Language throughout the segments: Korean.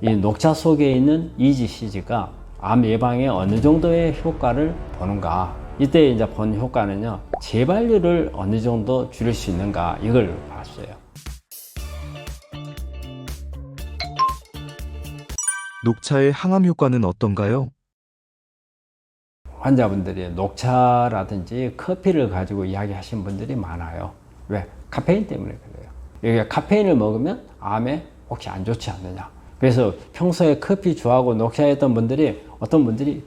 이 녹차 속에 있는 EGCG가 암 예방에 어느 정도의 효과를 보는가. 이때 이제 본 효과는요, 재발률을 어느 정도 줄일 수 있는가, 이걸 봤어요. 녹차의 항암 효과는 어떤가요? 환자분들이 녹차라든지 커피를 가지고 이야기하시는 분들이 많아요. 왜? 카페인 때문에 그래요. 이게 카페인을 먹으면 암에 혹시 안 좋지 않느냐. 그래서 평소에 커피 좋아하고 녹차 했던 분들이, 어떤 분들이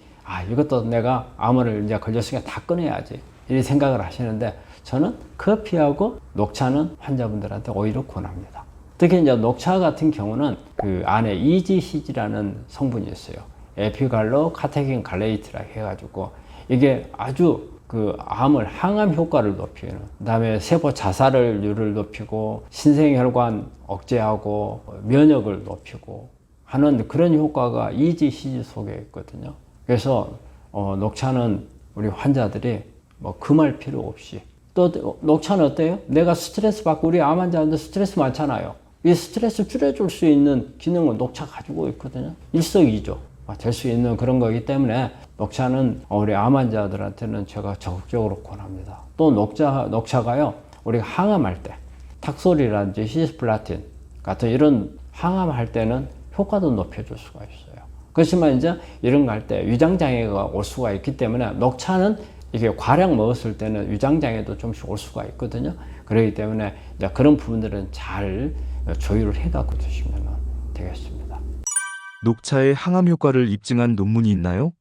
이것도 내가 암을 이제 걸렸으니까 다 끊어야지, 이런 생각을 하시는데, 저는 커피하고 녹차는 환자분들한테 오히려 권합니다. 특히 이제 녹차 같은 경우는 그 안에 EGCG라는 성분이 있어요. 에피갈로 카테킨 갈레이트라 해가지고, 이게 아주 그 암을 항암 효과를 높이는, 그다음에 세포 자살률을 높이고 신생혈관 억제하고 면역을 높이고 하는 그런 효과가 EGCG 속에 있거든요. 그래서 녹차는 우리 환자들이 뭐 금할 필요 없이, 또 녹차는 어때요? 내가 스트레스 받고, 우리 암 환자한테 스트레스 많잖아요. 이 스트레스 줄여줄 수 있는 기능은 녹차 가지고 있거든요. 일석이조 될 수 있는 그런 거기 때문에 녹차는 우리 암 환자들한테는 제가 적극적으로 권합니다. 또 녹차가요, 우리가 항암할 때 탁솔이라든지 시스플라틴 같은 이런 항암할 때는 효과도 높여줄 수가 있어요. 그렇지만 이제 이런 거 할 때 위장장애가 올 수가 있기 때문에, 녹차는 이게 과량 먹었을 때는 위장장애도 좀씩 올 수가 있거든요. 그렇기 때문에 이제 그런 부분들은 잘 조율을 해 갖고 드시면 되겠습니다. 녹차의 항암 효과를 입증한 논문이 있나요?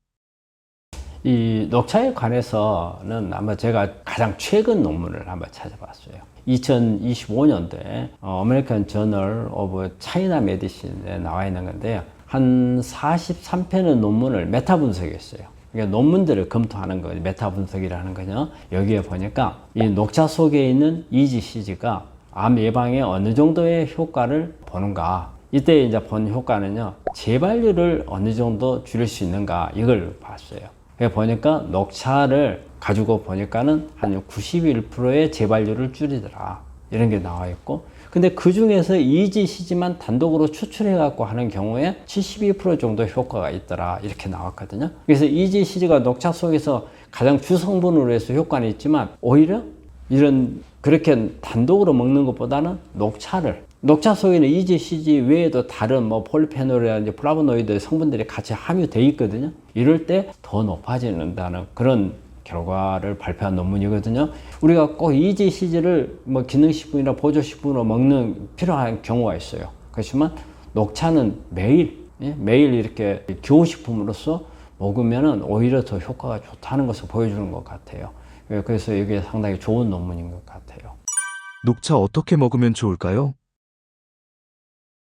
이 녹차에 관해서는 아마 제가 가장 최근 논문을 한번 찾아봤어요. 2025년도에 아메리칸 저널 오브 차이나 메디신에 나와 있는 건데요. 한 43편의 논문을 메타 분석했어요. 그러니까 논문들을 검토하는 거예요. 메타 분석이라는 거죠. 여기에 보니까 이 녹차 속에 있는 EGCG가 암 예방에 어느 정도의 효과를 보는가. 이때 이제 본 효과는요, 재발률을 어느 정도 줄일 수 있는가, 이걸 봤어요. 보니까 녹차를 가지고 보니까는 한 91%의 재발률을 줄이더라, 이런 게 나와 있고, 근데 그 중에서 EGCG만 단독으로 추출해 갖고 하는 경우에 72% 정도 효과가 있더라, 이렇게 나왔거든요. 그래서 EGCG가 녹차 속에서 가장 주성분으로 해서 효과는 있지만, 오히려 이런 그렇게 단독으로 먹는 것보다는 녹차 속에는 EGCG 외에도 다른 뭐 폴리페놀이라든지 플라보노이드 성분들이 같이 함유되어 있거든요. 이럴 때 더 높아진다는 그런 결과를 발표한 논문이거든요. 우리가 꼭 EGCG를 뭐 기능식품이나 보조식품으로 먹는 필요한 경우가 있어요. 그렇지만 녹차는 매일 이렇게 기호식품으로서 먹으면 오히려 더 효과가 좋다는 것을 보여주는 것 같아요. 그래서 이게 상당히 좋은 논문인 것 같아요. 녹차 어떻게 먹으면 좋을까요?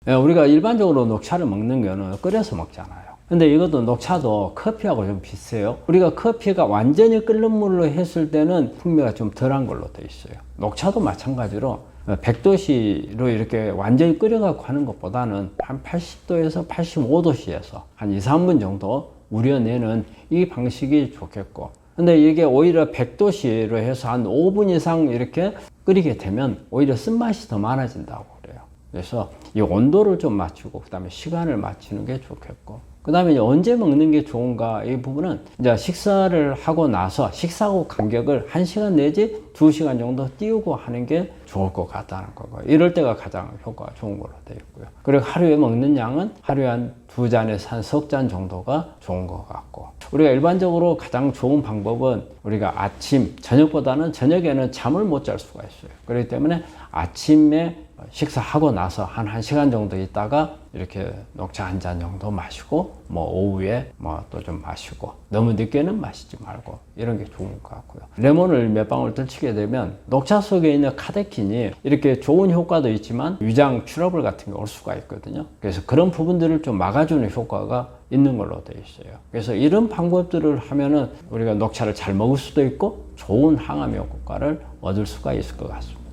우리가 일반적으로 녹차를 먹는 거는 끓여서 먹잖아요. 근데 이것도 녹차도 커피하고 좀 비슷해요. 우리가 커피가 완전히 끓는 물로 했을 때는 풍미가 좀 덜한 걸로 돼 있어요. 녹차도 마찬가지로 100도씨로 이렇게 완전히 끓여갖고 하는 것보다는 한 80도에서 85도씨에서 한 2, 3분 정도 우려내는 이 방식이 좋겠고, 근데 이게 오히려 100도씨로 해서 한 5분 이상 이렇게 끓이게 되면 오히려 쓴맛이 더 많아진다고 그래요. 그래서 이 온도를 좀 맞추고, 그 다음에 시간을 맞추는 게 좋겠고, 그 다음에 언제 먹는 게 좋은가, 이 부분은 이제 식사를 하고 나서 식사 후 간격을 1시간 내지 2시간 정도 띄우고 하는 게 좋을 것 같다는 거고, 이럴 때가 가장 효과가 좋은 걸로 되어 있고요. 그리고 하루에 먹는 양은 하루에 한 2잔에서 한 3잔 정도가 좋은 것 같고, 우리가 일반적으로 가장 좋은 방법은 우리가 아침, 저녁보다는 저녁에는 잠을 못 잘 수가 있어요. 그렇기 때문에 아침에 식사하고 나서 한 1시간 정도 있다가 이렇게 녹차 한 잔 정도 마시고, 뭐 오후에 뭐 또 좀 마시고, 너무 늦게는 마시지 말고, 이런 게 좋은 것 같고요. 레몬을 몇 방울 떨치게 되면 녹차 속에 있는 카테킨이 이렇게 좋은 효과도 있지만 위장 트러블 같은 게 올 수가 있거든요. 그래서 그런 부분들을 좀 막아주는 효과가 있는 걸로 되어 있어요. 그래서 이런 방법들을 하면은 우리가 녹차를 잘 먹을 수도 있고 좋은 항암 효과를 얻을 수가 있을 것 같습니다.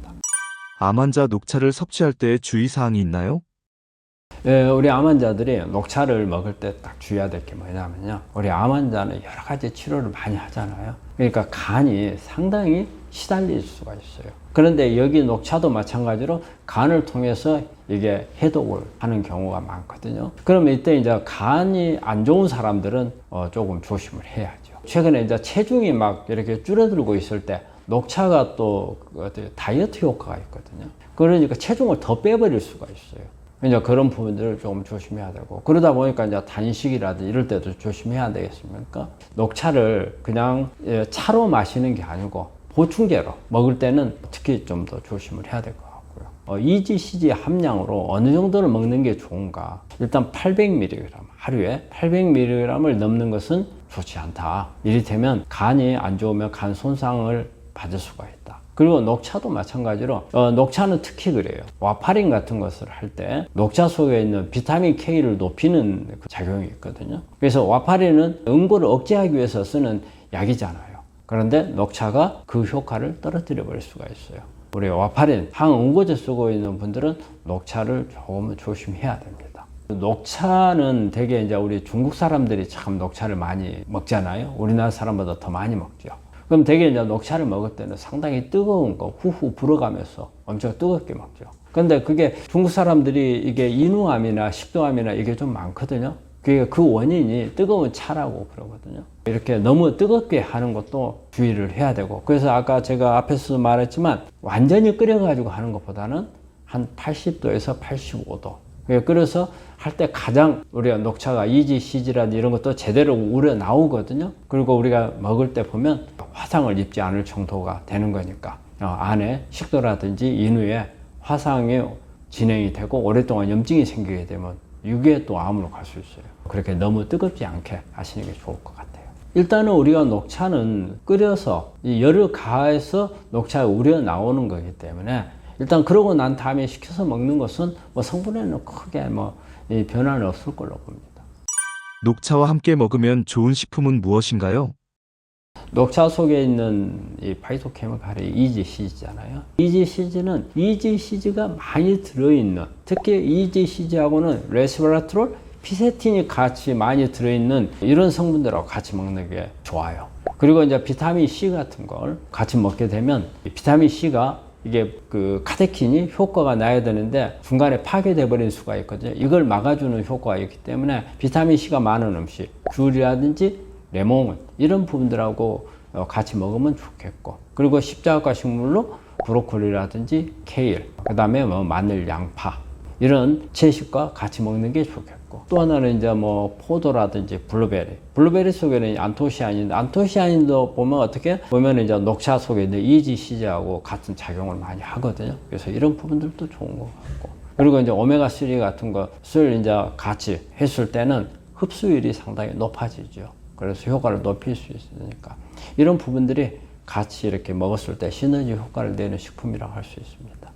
암 환자 녹차를 섭취할 때 주의사항이 있나요? 우리 암 환자들이 녹차를 먹을 때 딱 주의해야 될 게 뭐냐면요, 우리 암 환자는 여러 가지 치료를 많이 하잖아요. 그러니까 간이 상당히 시달릴 수가 있어요. 그런데 여기 녹차도 마찬가지로 간을 통해서 이게 해독을 하는 경우가 많거든요. 그러면 이때 이제 간이 안 좋은 사람들은 조금 조심을 해야죠. 최근에 이제 체중이 막 이렇게 줄어들고 있을 때 녹차가 또 다이어트 효과가 있거든요. 그러니까 체중을 더 빼버릴 수가 있어요. 이제 그런 부분들을 조금 조심해야 되고, 그러다 보니까 이제 단식이라든지 이럴 때도 조심해야 되겠습니까? 녹차를 그냥 차로 마시는 게 아니고 보충제로 먹을 때는 특히 좀 더 조심을 해야 될 것 같고요. EGCG 함량으로 어느 정도를 먹는 게 좋은가? 일단 800mg, 하루에 800mg을 넘는 것은 좋지 않다. 이를테면 간이 안 좋으면 간 손상을 받을 수가 있다. 그리고 녹차도 마찬가지로 녹차는 특히 그래요. 와파린 같은 것을 할 때 녹차 속에 있는 비타민 K를 높이는 그 작용이 있거든요. 그래서 와파린은 응고를 억제하기 위해서 쓰는 약이잖아요. 그런데 녹차가 그 효과를 떨어뜨려 버릴 수가 있어요. 우리 와파린, 항응고제 쓰고 있는 분들은 녹차를 조금 조심해야 됩니다. 녹차는 되게 이제 우리 중국 사람들이 참 녹차를 많이 먹잖아요. 우리나라 사람보다 더 많이 먹죠. 그럼 되게 이제 녹차를 먹을 때는 상당히 뜨거운 거 후후 불어가면서 엄청 뜨겁게 먹죠. 근데 그게 중국 사람들이 이게 인후암이나 식도암이나 이게 좀 많거든요. 그게 그 원인이 뜨거운 차라고 그러거든요. 이렇게 너무 뜨겁게 하는 것도 주의를 해야 되고, 그래서 아까 제가 앞에서 말했지만 완전히 끓여가지고 하는 것보다는 한 80도에서 85도 끓여서 할 때 가장 우리가 녹차가 EGCG라든지 이런 것도 제대로 우려 나오거든요. 그리고 우리가 먹을 때 보면 화상을 입지 않을 정도가 되는 거니까 안에 식도라든지 인후에 화상이 진행이 되고 오랫동안 염증이 생기게 되면 이게 또 암으로 갈 수 있어요. 그렇게 너무 뜨겁지 않게 하시는 게 좋을 것 같아요. 일단은 우리가 녹차는 끓여서 이 열을 가해서 녹차가 우려 나오는 거기 때문에 일단 그러고 난 다음에 식혀서 먹는 것은 뭐 성분에는 크게 이 변화는 없을 걸로 봅니다. 녹차와 함께 먹으면 좋은 식품은 무엇인가요? 녹차 속에 있는 이 파이토케미칼이 EGCG잖아요. EGCG는 EGCG가 많이 들어있는, 특히 EGCG하고는 레스베라트롤, 피세틴이 같이 많이 들어있는 이런 성분들하고 같이 먹는 게 좋아요. 그리고 이제 비타민 C 같은 걸 같이 먹게 되면 비타민 C가 이게 그 카테킨이 효과가 나야 되는데 중간에 파괴돼 버릴 수가 있거든요. 이걸 막아주는 효과가 있기 때문에 비타민 C가 많은 음식, 귤이라든지 레몬 이런 부분들하고 같이 먹으면 좋겠고, 그리고 십자가 식물로 브로콜리라든지 케일, 그 다음에 마늘, 양파 이런 채식과 같이 먹는 게 좋겠고, 또 하나는 이제 포도라든지 블루베리 속에는 안토시아닌도 보면 어떻게 보면 이제 녹차 속에 있는 EGCG하고 같은 작용을 많이 하거든요. 그래서 이런 부분들도 좋은 것 같고, 그리고 이제 오메가3 같은 것을 이제 같이 했을 때는 흡수율이 상당히 높아지죠. 그래서 효과를 높일 수 있으니까 이런 부분들이 같이 이렇게 먹었을 때 시너지 효과를 내는 식품이라고 할 수 있습니다.